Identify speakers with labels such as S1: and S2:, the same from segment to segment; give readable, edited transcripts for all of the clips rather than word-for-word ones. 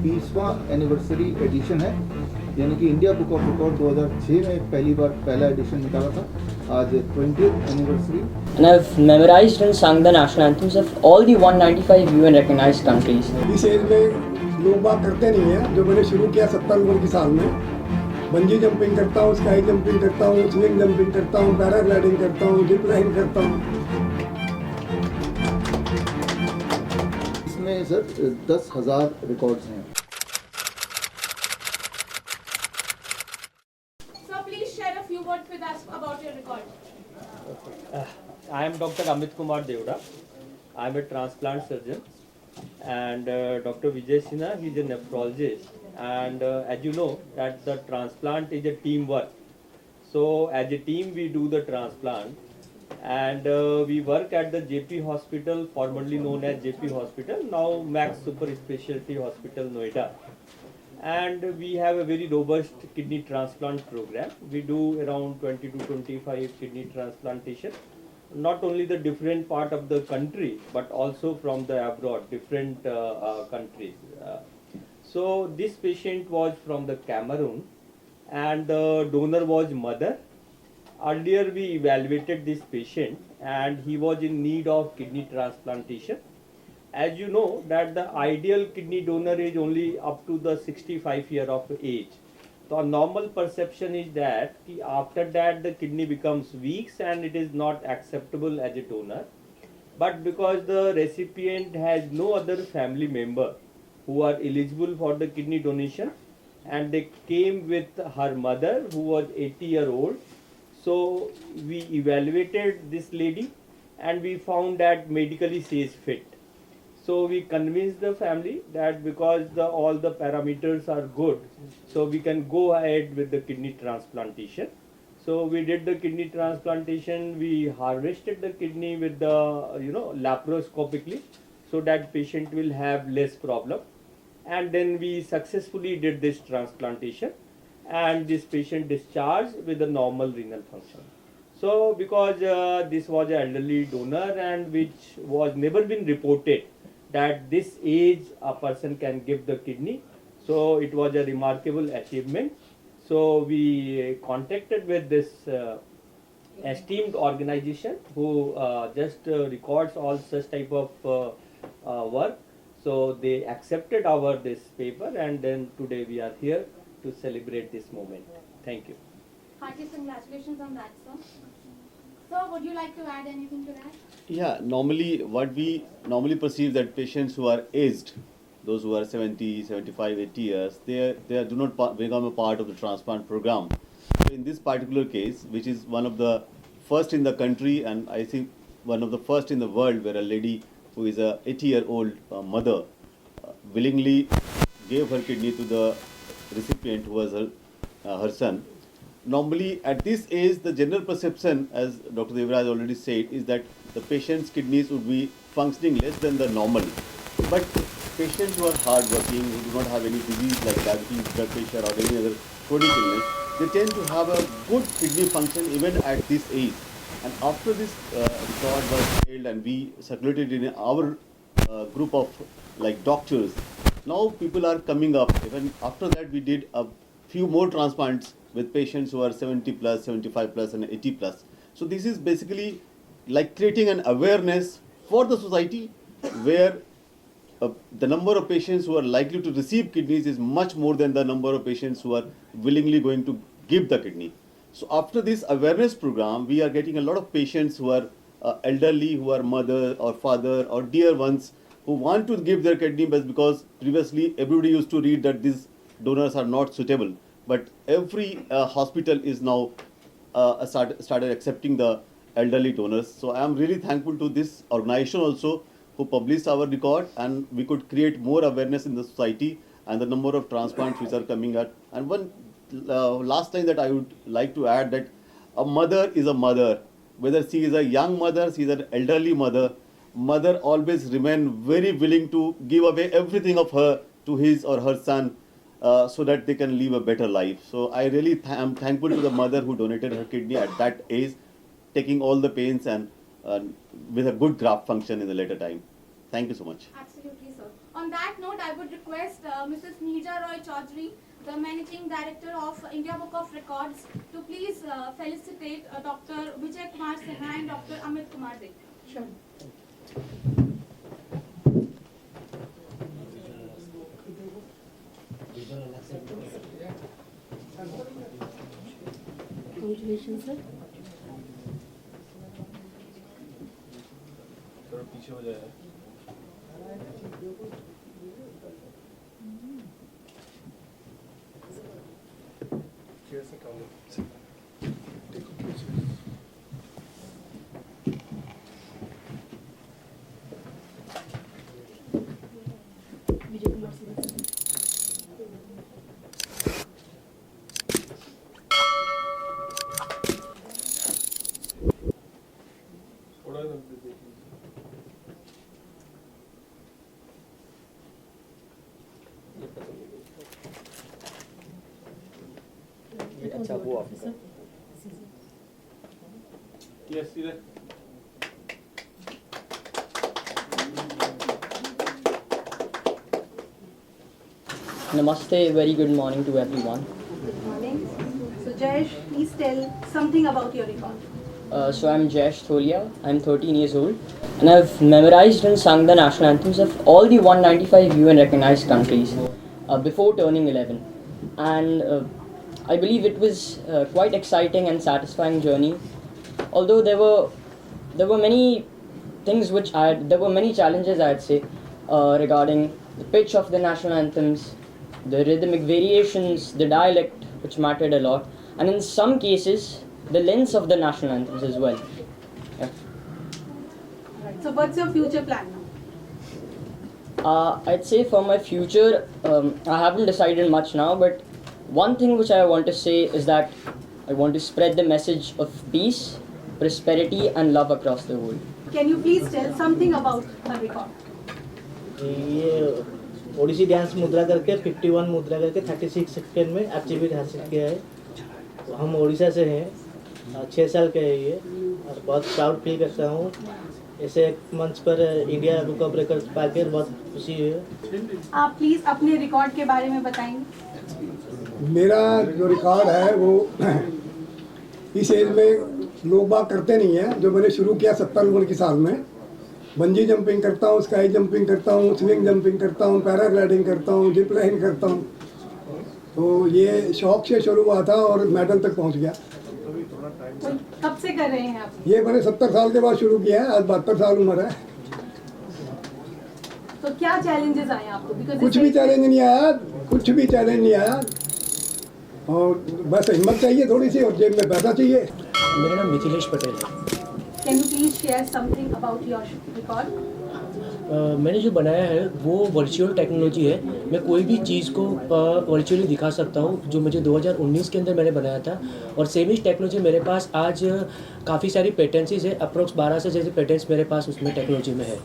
S1: 20वां anniversary edition है, यानी कि इंडिया बुक ऑफ रिकॉर्ड 2006 में पहली बार पहला एडिशन निकाला था। आज 20th anniversary.
S2: And I've memorized and sung the national anthems of all the 195 UN recognized countries.
S3: इस एज में लोग बात करते नहीं है। जो मैंने शुरू किया 70 उम्र की साल में, बंजी जंपिंग करता हूँ, स्काई जंपिंग करता हूँ, स्विंग जंपिंग करता हूँ, पैराग्लाइडिंग करता हूँ, जिप लाइन करता हूँ।
S1: इसमें सर 10,000 रिकॉर्ड्स हैं।
S4: So please share a few words with us about your record.
S5: I am Dr. Amit Kumar Devda. I am a transplant surgeon, and Dr. Vijay Sinha, he is a nephrologist. And as you know, that the transplant is a teamwork. So as a team, we do the transplant, and we work at the JP Hospital, formerly known as JP Hospital, now Max Super Specialty Hospital, Noida. And we have a very robust kidney transplant program. We do around 20 to 25 kidney transplantation, not only the different part of the country, but also from the abroad, different countries. So this patient was from the Cameroon, and the donor was mother. Earlier we evaluated this patient, and he was in need of kidney transplantation. As you know that the ideal kidney donor is only up to the 65 year of age. So a normal perception is that after that the kidney becomes weak and it is not acceptable as a donor. But because the recipient has no other family member who are eligible for the kidney donation, and they came with her mother who was 80-year-old, so we evaluated this lady and we found that medically she is fit. So we convinced the family that because all the parameters are good, so we can go ahead with the kidney transplantation. So we did the kidney transplantation. We harvested the kidney with the laparoscopically, so that patient will have less problem. And then we successfully did this transplantation, and this patient discharged with a normal renal function. So because this was an elderly donor and which was never been reported that this age a person can give the kidney, so it was a remarkable achievement. So we contacted with this esteemed organization who just records all such type of work. So they accepted our this paper, and then today we are here to celebrate this moment. Thank you.
S4: Heartiest congratulations on that, sir. Sir, would you like to add anything to that?
S6: Yeah, normally what we normally perceive that patients who are aged, those who are 70, 75, 80 years, they do not become a part of the transplant program. So in this particular case, which is one of the first in the country, and I think one of the first in the world, where a lady who is a 80-year-old mother willingly gave her kidney to the recipient who was her son. Normally at this age, the general perception, as Dr. Devraj already said, is that the patient's kidneys would be functioning less than the normal. But patients who are hardworking, who do not have any disease like diabetes, blood pressure or any other chronic illness, they tend to have a good kidney function even at this age. And after this record was held and we circulated in our group of doctors, now people are coming up. Even after that, we did a few more transplants with patients who are 70 plus, 75 plus and 80 plus. So this is basically like creating an awareness for the society where the number of patients who are likely to receive kidneys is much more than the number of patients who are willingly going to give the kidney. So after this awareness program, we are getting a lot of patients who are elderly, who are mother or father or dear ones who want to give their kidney, but because previously everybody used to read that these donors are not suitable. But every hospital is now started accepting the elderly donors. So I am really thankful to this organization also who published our record, and we could create more awareness in the society and the number of transplants which are coming out. And one last line that I would like to add, that a mother is a mother. Whether she is a young mother, she is an elderly mother, mother always remain very willing to give away everything of her to his or her son so that they can live a better life. So I really am thankful to the mother who donated her kidney at that age, taking all the pains and with a good graft function in the later time. Thank you so much.
S4: Absolutely, sir. On that note, I would request Mrs. Neerja Roy Chaudhary, the Managing Director of India Book of Records, to please felicitate Dr. Vijay Kumar Sinha and Dr. Amit Kumar Dev.
S7: Sure. Congratulations, sir. Vijay Kumar Sinha, sir.
S5: अच्छा वो आप
S7: Sir.
S5: Yes इधर
S2: Namaste, very good morning to everyone.
S7: Good morning. So Jayesh, please tell something about your record.
S2: So I'm Jayesh Tholia, I'm 13 years old, and I've memorized and sung the national anthems of all the 195 UN recognized countries before turning 11. And I believe it was quite exciting and satisfying journey. Although there were many things there were many challenges, I'd say, regarding the pitch of the national anthems, the rhythmic variations, the dialect, which mattered a lot, and in some cases, the lengths of the national anthems as well. Yeah.
S7: Right. So what's your future plan now?
S2: I'd say for my future, I haven't decided much now, but one thing which I want to say is that I want to spread the message of peace, prosperity, and love across the world.
S7: Can you please tell something about her record?
S8: ये Odissi dance मुद्रा करके 51 मुद्रा करके 36 second में achievement हासिल किया है। तो हम उड़ीसा से हैं, 6 साल के है ये, और बहुत प्राउड फील करता हूँ। ऐसे एक मंच पर इंडिया बुक ऑफ रिकॉर्ड्स पाकर बहुत खुशी है।
S7: आप प्लीज अपने रिकॉर्ड के बारे में बताएंगे।
S3: मेरा जो रिकॉर्ड है वो इस एज में लोग बात करते नहीं हैं। जो मैंने शुरू किया 70 उम्र की साल में, बंजी जंपिंग करता हूँ, स्काई जंपिंग करता हूँ, स्विंग जंपिंग करता हूँ, पैराग्लाइडिंग करता हूँ, जिप लाइन करता हूँ। तो ये शौक से शुरू हुआ था और मेडल तक पहुँच गया।
S7: कब से कर रहे हैं आप?
S3: ये मैंने 70 साल के बाद शुरू किया है, आज 72 साल उम्र है।
S7: तो क्या चैलेंजेस आए आपको? Because
S3: कुछ भी चैलेंज नहीं आया, कुछ भी चैलेंज नहीं आया, और बस हिम्मत चाहिए थोड़ी सी और जेब में पैसा चाहिए।
S8: मेरा नाम मिथिलेश पटेल है।
S7: Can you please share something about your record?
S8: मैंने जो बनाया है वो वर्चुअल टेक्नोलॉजी है। मैं कोई भी चीज़ को वर्चुअली दिखा सकता हूँ, जो मुझे 2019 के अंदर मैंने बनाया था। और सेम ही टेक्नोलॉजी मेरे पास आज काफ़ी सारी पेटेंसीज है, अप्रोक्स 12 से जैसे पेटेंट्स मेरे पास उसमें टेक्नोलॉजी में है।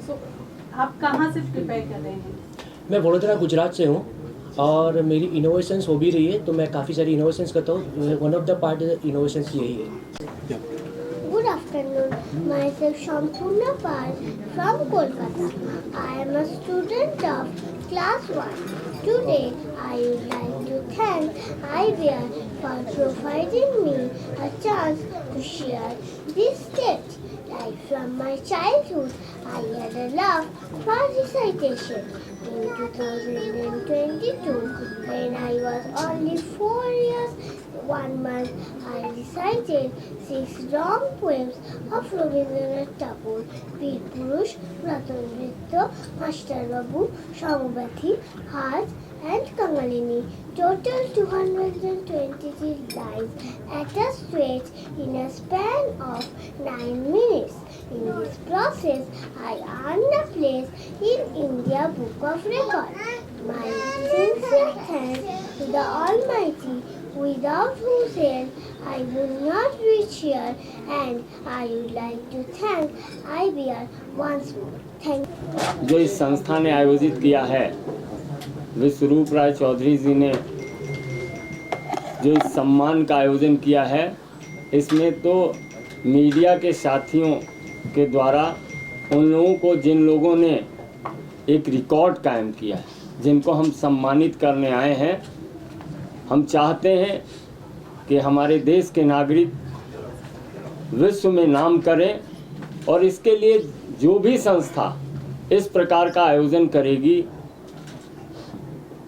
S7: So, आप कहाँ से प्रिपेयर कर रहे हैं?
S8: मैं वडोदरा गुजरात से हूँ और मेरी इनोवेशंस हो भी रही है, तो मैं काफ़ी सारी इनोवेशंस करता हूँ। One of the part innovations यही है।
S9: Good afternoon, myself Shampurna Pal from Kolkata. I am a student of class 1. Today I would like to thank IBR for providing me a chance to share this stage. Right from my childhood, I had a love for recitation. In 2022, when I was only 4 years, 1 month, I recited 6 long poems of Rabindranath Tagore, Veer Purush, Ratandrita, Master Babu, Shamubati, Haj, and Kangalini. Total 223 lines at a stretch in a span of 9 minutes. In this process, I earned a place in India Book of Records. My sincere thanks to the Almighty, without whose help I would not reach here, and I would like to thank IBR once more. Thank you.
S10: जो इस संस्था ने आयोजित किया है, विश्वरूप राय चौधरी जी ने जो इस सम्मान का आयोजन किया है, इसमें तो मीडिया के साथियों के द्वारा उन लोगों को जिन लोगों ने एक रिकॉर्ड कायम किया है, जिनको हम सम्मानित करने आए हैं। हम चाहते हैं कि हमारे देश के नागरिक विश्व में नाम करें, और इसके लिए जो भी संस्था इस प्रकार का आयोजन करेगी,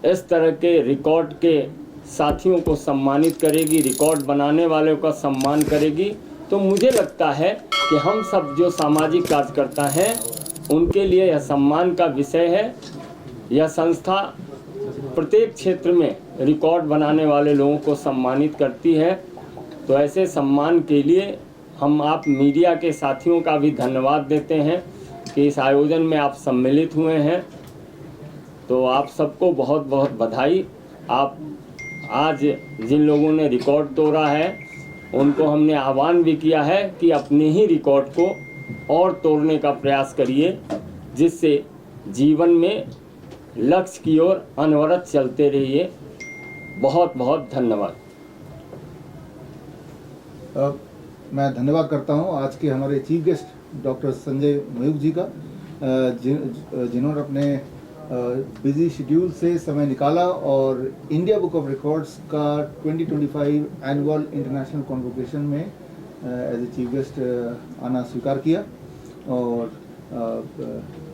S10: इस तरह के रिकॉर्ड के साथियों को सम्मानित करेगी, रिकॉर्ड बनाने वालों का सम्मान करेगी, तो मुझे लगता है कि हम सब जो सामाजिक कार्यकर्ता हैं उनके लिए यह सम्मान का विषय है। यह संस्था प्रत्येक क्षेत्र में रिकॉर्ड बनाने वाले लोगों को सम्मानित करती है। तो ऐसे सम्मान के लिए हम आप मीडिया के साथियों का भी धन्यवाद देते हैं कि इस आयोजन में आप सम्मिलित हुए हैं। तो आप सबको बहुत बहुत बधाई। आप आज जिन लोगों ने रिकॉर्ड तोड़ा है उनको हमने आह्वान भी किया है कि अपने ही रिकॉर्ड को और तोड़ने का प्रयास करिए, जिससे जीवन में लक्ष्य की ओर अनवरत चलते रहिए। बहुत बहुत धन्यवाद।
S1: मैं धन्यवाद करता हूं आज के हमारे chief guest doctor Sanjay Mayukh ji का, जिन्होंने अपने बिजी शेड्यूल से समय निकाला और इंडिया बुक ऑफ रिकॉर्ड्स का 2025 एनुअल इंटरनेशनल कॉन्वोकेशन में एज ए चीफ गेस्ट आना स्वीकार किया। और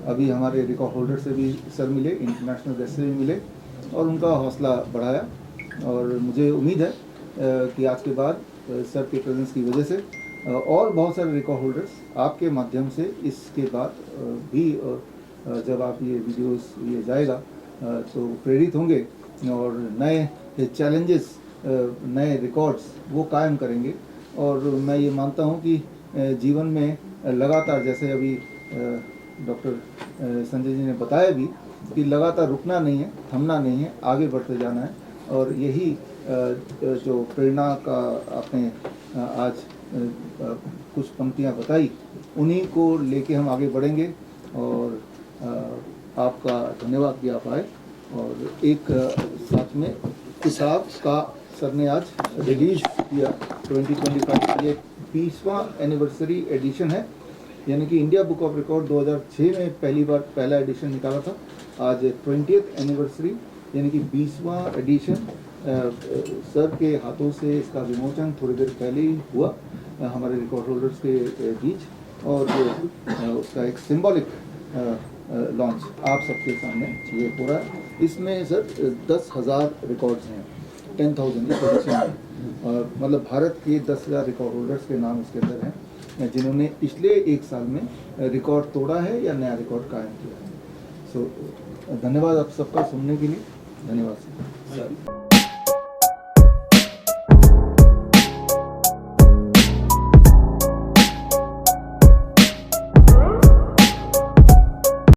S1: अभी हमारे रिकॉर्ड होल्डर से भी सर मिले, इंटरनेशनल गेस्ट से भी मिले और उनका हौसला बढ़ाया। और मुझे उम्मीद है कि आज के बाद सर के प्रेजेंस की वजह से और बहुत सारे रिकॉर्ड होल्डर्स आपके माध्यम से इसके बाद भी जब आप ये वीडियोस ये जाएगा तो प्रेरित होंगे और नए चैलेंजेस, नए रिकॉर्ड्स वो कायम करेंगे। और मैं ये मानता हूँ कि जीवन में लगातार, जैसे अभी डॉक्टर संजय जी ने बताया भी, कि लगातार रुकना नहीं है, थमना नहीं है, आगे बढ़ते जाना है। और यही जो प्रेरणा का आपने आज कुछ पंक्तियाँ बताई, उन्हीं को लेके हम आगे बढ़ेंगे। और आपका धन्यवाद भी आप आए। और एक साथ में किताब का सर ने आज रिलीज किया 2025, ये 20वां एनिवर्सरी एडिशन है, यानी कि इंडिया बुक ऑफ रिकॉर्ड 2006 में पहला एडिशन निकाला था। आज 20th एनिवर्सरी यानी कि 20वां एडिशन सर के हाथों से इसका विमोचन थोड़ी देर पहले ही हुआ हमारे रिकॉर्ड होल्डर्स के बीच। और उसका एक सिंबॉलिक लॉन्च आप सबके सामने ये हो रहा है। इसमें सर 10,000 रिकॉर्ड्स हैं, 10,000 इस एडिशन में। और मतलब भारत के 10,000 रिकॉर्ड होल्डर्स के नाम इसके अंदर हैं, जिन्होंने पिछले एक साल में रिकॉर्ड तोड़ा है या नया रिकॉर्ड कायम किया है। सो धन्यवाद आप सबका सुनने के लिए। धन्यवाद सर।